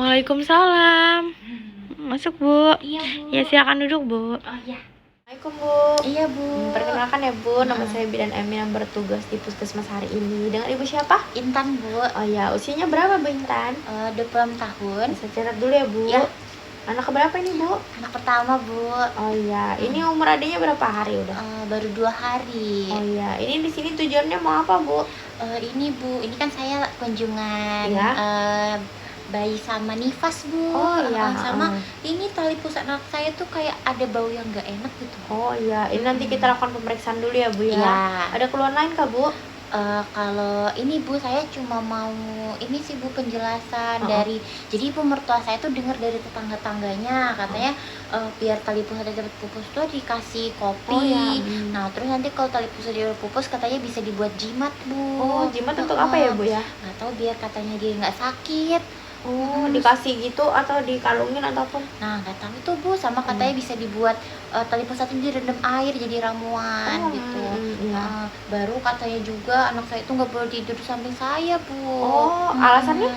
Waalaikumsalam. Masuk, Bu. Iya, Bu. Ya, silakan duduk, Bu. Oh iya. Assalamualaikum, Bu. Iya, Bu. Perkenalkan ya, Bu. Nama saya Bidan Emin yang bertugas di Puskesmas hari ini. Dengan Ibu siapa? Intan, Bu. Oh ya, usianya berapa, Bu Intan? 26 tahun. Bisa catat dulu ya, Bu. Ya. Anak keberapa ini, Bu? Anak pertama, Bu. Oh iya, ini umur adiknya berapa hari udah? Baru 2 hari. Oh iya, ini di sini tujuannya mau apa, Bu? Ini, Bu, ini kan saya kunjungan Iya. bayi sama nifas, Bu. Oh iya. Sama ini tali pusat anak saya tuh kayak ada bau yang nggak enak gitu. Oh iya, ini nanti kita lakukan pemeriksaan dulu ya, Bu ya. Iya. Ada keluhan lain kah, Bu? Kalau ini, Bu, saya cuma mau ini sih, Bu, penjelasan Oh. dari, jadi ibu mertua saya tuh dengar dari tetangga-tangganya katanya biar tali pusat cepat pupus tuh dikasih kopi. Oh ya. Nah, terus nanti kalau tali pusat dia udah pupus katanya bisa dibuat jimat, Bu. Oh, jimat untuk apa ya, Bu ya? Nggak tahu, biar katanya dia nggak sakit. Oh, dikasih gitu atau dikalungin ataupun? Nah, nggak tahu tuh, Bu, sama katanya bisa dibuat tali pusat itu direndam air jadi ramuan gitu. Iya. Baru katanya juga anak saya itu nggak boleh tidur di samping saya, Bu. Oh, alasannya?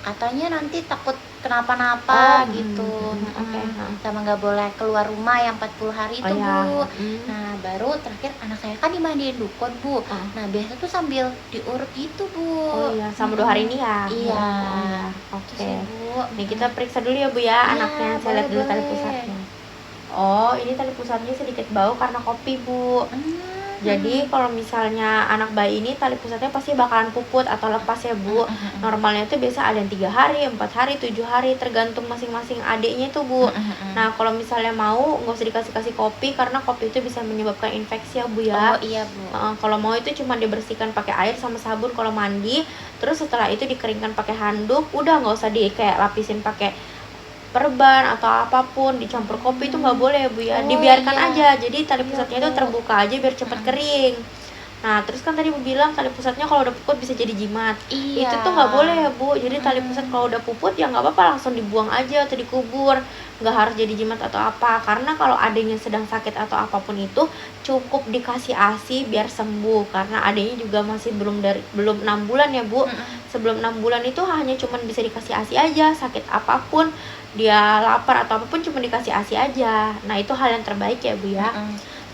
Katanya nanti takut kenapa-napa Oh, gitu. oke. Sama nggak boleh keluar rumah yang 40 hari itu, Oh ya. Bu. Nah, baru terakhir anak saya kan dimandiin dukun, Bu. Nah, biasa tuh sambil diurut gitu, Bu. Oh iya, sama 2 hari ini ya? Iya. Oh, iya. Gitu Oke. sih, Bu. Nih kita periksa dulu ya, Bu ya, Iya, anaknya. Saya lihat dulu tali boleh. pusatnya. Oh, ini tali pusatnya sedikit bau karena kopi, Bu. Jadi kalau misalnya anak bayi ini tali pusatnya pasti bakalan puput atau lepas ya, Bu. Normalnya itu biasa ada yang 3 hari, 4 hari, 7 hari, tergantung masing-masing adiknya itu, Bu. Nah, kalau misalnya mau nggak usah dikasih kopi karena kopi itu bisa menyebabkan infeksi ya, Bu ya. Oh iya, Bu. Kalau mau itu cuma dibersihkan pakai air sama sabun kalau mandi, terus setelah itu dikeringkan pakai handuk, udah nggak usah di kayak lapisin pakai perban atau apapun, dicampur kopi itu nggak boleh ya, Bu ya. Oh, Dibiarkan iya. aja, jadi tali Iya, pusatnya Bu. itu terbuka aja biar cepat kering. Nah, terus kan tadi Bu bilang tali pusatnya kalau udah puput bisa jadi jimat. Iya. Itu tuh nggak boleh ya, Bu. Jadi tali pusat kalau udah puput ya nggak apa-apa, langsung dibuang aja atau dikubur. Nggak harus jadi jimat atau apa. Karena kalau adanya sedang sakit atau apapun itu cukup dikasih ASI biar sembuh. Karena adanya juga masih belum 6 bulan ya, Bu. Sebelum 6 bulan itu hanya cuman bisa dikasih ASI aja. Sakit apapun, dia lapar atau apapun cuma dikasih ASI aja. Nah, itu hal yang terbaik ya, Bu ya.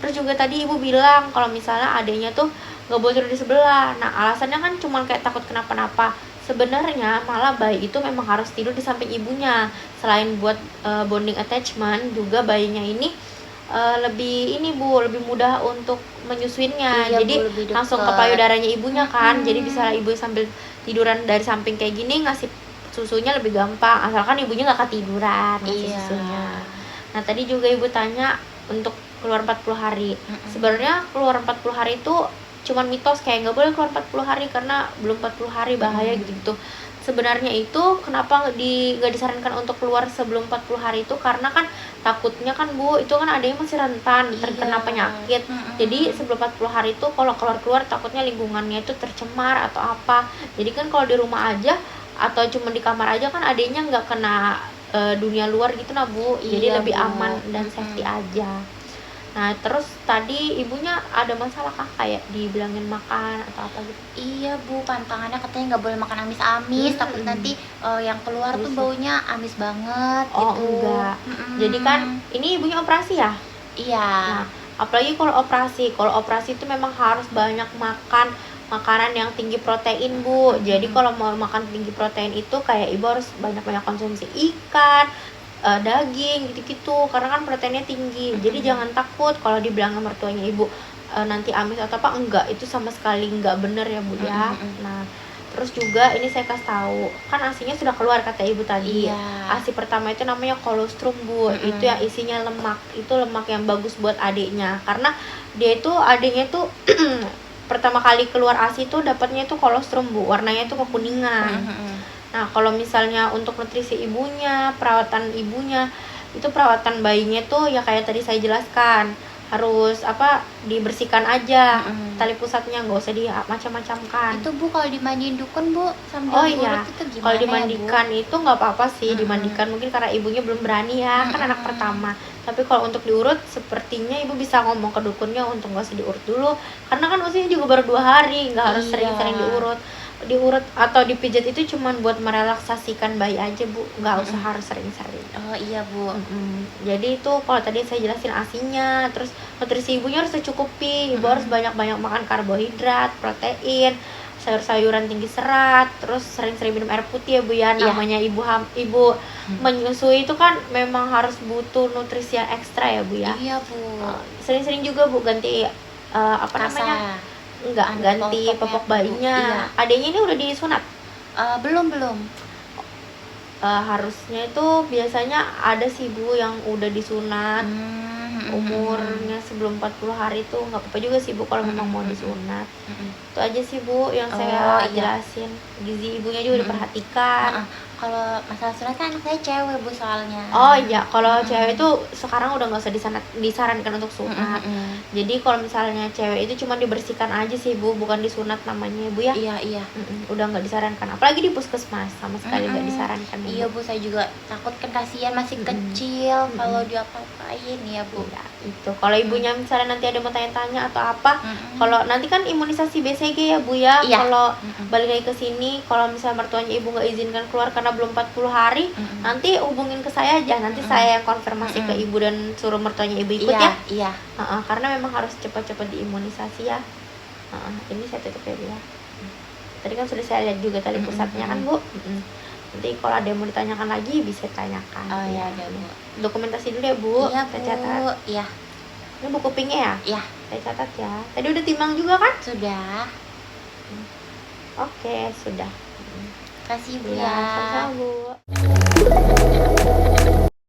Terus juga tadi Ibu bilang kalau misalnya adanya tuh nggak boleh tidur di sebelah. Nah, alasannya kan cuma kayak takut kenapa-napa. Sebenarnya malah bayi itu memang harus tidur di samping ibunya. Selain buat bonding attachment, juga bayinya ini lebih ini, Bu, lebih mudah untuk menyusuinnya. Iya, jadi Bu, lebih langsung ke deket. payudaranya ibunya kan. Jadi bisa ibu sambil tiduran dari samping kayak gini ngasih susunya lebih gampang. Asalkan ibunya nggak ketiduran ngasih Iya. susunya. Nah, tadi juga Ibu tanya untuk keluar 40 hari. Sebenarnya keluar 40 hari itu cuman mitos, kayak nggak boleh keluar 40 hari karena belum 40 hari bahaya gitu-gitu. Sebenarnya itu kenapa nggak disarankan untuk keluar sebelum 40 hari itu karena kan takutnya kan, Bu, itu kan adanya masih rentan terkena Iya. penyakit. Jadi sebelum 40 hari itu kalau keluar-keluar takutnya lingkungannya itu tercemar atau apa. Jadi kan kalau di rumah aja atau cuma di kamar aja kan adanya nggak kena dunia luar gitu nah, Bu. Jadi Iya, lebih Bu. aman dan safety aja. Nah, terus tadi ibunya ada masalah kah kayak dibilangin makan atau apa gitu? Iya, Bu, pantangannya katanya nggak boleh makan amis-amis, takut nanti yang keluar tuh Bisa. baunya amis banget Oh, gitu. enggak. Jadi kan ini ibunya operasi ya? Iya. Nah, apalagi kalau operasi. Kalau operasi itu memang harus banyak makan makanan yang tinggi protein, Bu. Jadi kalau mau makan tinggi protein itu kayak ibu harus banyak-banyak konsumsi ikan, daging gitu-gitu karena kan proteinnya tinggi. Jadi jangan takut kalau dibilang sama mertuanya ibu nanti amis atau apa, enggak, itu sama sekali enggak bener ya, Bu ya. Nah, terus juga ini saya kasih tahu, kan ASINya sudah keluar kata ibu tadi. Iya. ASI pertama itu namanya kolostrum, Bu. Itu yang isinya lemak. Itu lemak yang bagus buat adiknya karena dia itu adiknya tuh pertama kali keluar ASI itu dapatnya itu kolostrum, Bu. Warnanya itu kekuningan. Nah, kalau misalnya untuk nutrisi ibunya, perawatan ibunya, itu perawatan bayinya tuh ya kayak tadi saya jelaskan, harus dibersihkan aja tali pusatnya, nggak usah macam-macamkan. Itu, Bu, kalau dimandiin dukun, Bu, sambil Oh iya, diurut itu gimana kalau ya, Bu? dimandikan itu nggak apa-apa sih, dimandikan mungkin karena ibunya belum berani ya, kan anak pertama. Tapi kalau untuk diurut, sepertinya ibu bisa ngomong ke dukunnya untuk nggak usah diurut dulu, karena kan usianya juga baru 2 hari, nggak harus Iya. sering-sering diurut. diurut atau dipijat itu cuman buat merelaksasikan bayi aja Bu, nggak usah harus sering-sering. Oh iya Bu. Jadi itu kalau tadi saya jelasin ASI-nya, terus nutrisi ibunya harus tercukupi, ibu harus banyak-banyak makan karbohidrat, protein, sayur-sayuran tinggi serat, terus sering-sering minum air putih ya Bu ya. Iya. Namanya ibu menyusui itu kan memang harus butuh nutrisi yang ekstra ya Bu ya. Iya Bu. Sering-sering juga Bu ganti apa namanya? Kasa. Enggak, ganti popok bayinya. Iya. Adanya ini udah disunat? Belum belum. Harusnya itu biasanya ada sih Bu yang udah disunat. Umurnya sebelum 40 hari tuh nggak apa-apa juga sih Bu kalau memang mau disunat. Itu aja sih Bu yang saya iya. jelasin. Gizi ibunya juga diperhatikan. Kalau masalah sunat kan anak saya cewek Bu soalnya. Oh iya, kalau cewek itu sekarang udah nggak usah disarankan untuk sunat. Jadi kalau misalnya cewek itu cuma dibersihkan aja sih Bu, bukan disunat namanya Bu ya. Iya. Udah nggak disarankan, apalagi di puskesmas sama sekali nggak disarankan. Iya Bu, saya juga takut kan kasihan masih kecil kalau diapa-apain ya Bu. Ya, itu kalau ibunya misalnya nanti ada mau tanya-tanya atau apa, kalau nanti kan imunisasi BCG ya Bu ya. Iya. Kalau balik lagi ke sini, kalau misalnya mertuanya ibu nggak izinkan keluar karena belum 40 hari, nanti hubungin ke saya aja, nanti saya yang konfirmasi ke ibu dan suruh mertuanya ibu ikut ya. Iya. Karena memang harus cepat-cepat diimunisasi ya. Ini saya tutup ya Bu ya. Tadi kan sudah saya lihat juga tali pusatnya kan Bu. Nanti kalau ada yang mau ditanyakan lagi bisa tanyakan. Oh iya ada Bu. Dokumentasi dulu ya Bu. Iya Saya Bu. catat. Iya. Ini buku pinknya ya? Iya. Saya catat ya. Tadi udah timbang juga kan? Sudah. Oke, sudah. Kasih Bu Ya, ya. sama-sama Bu.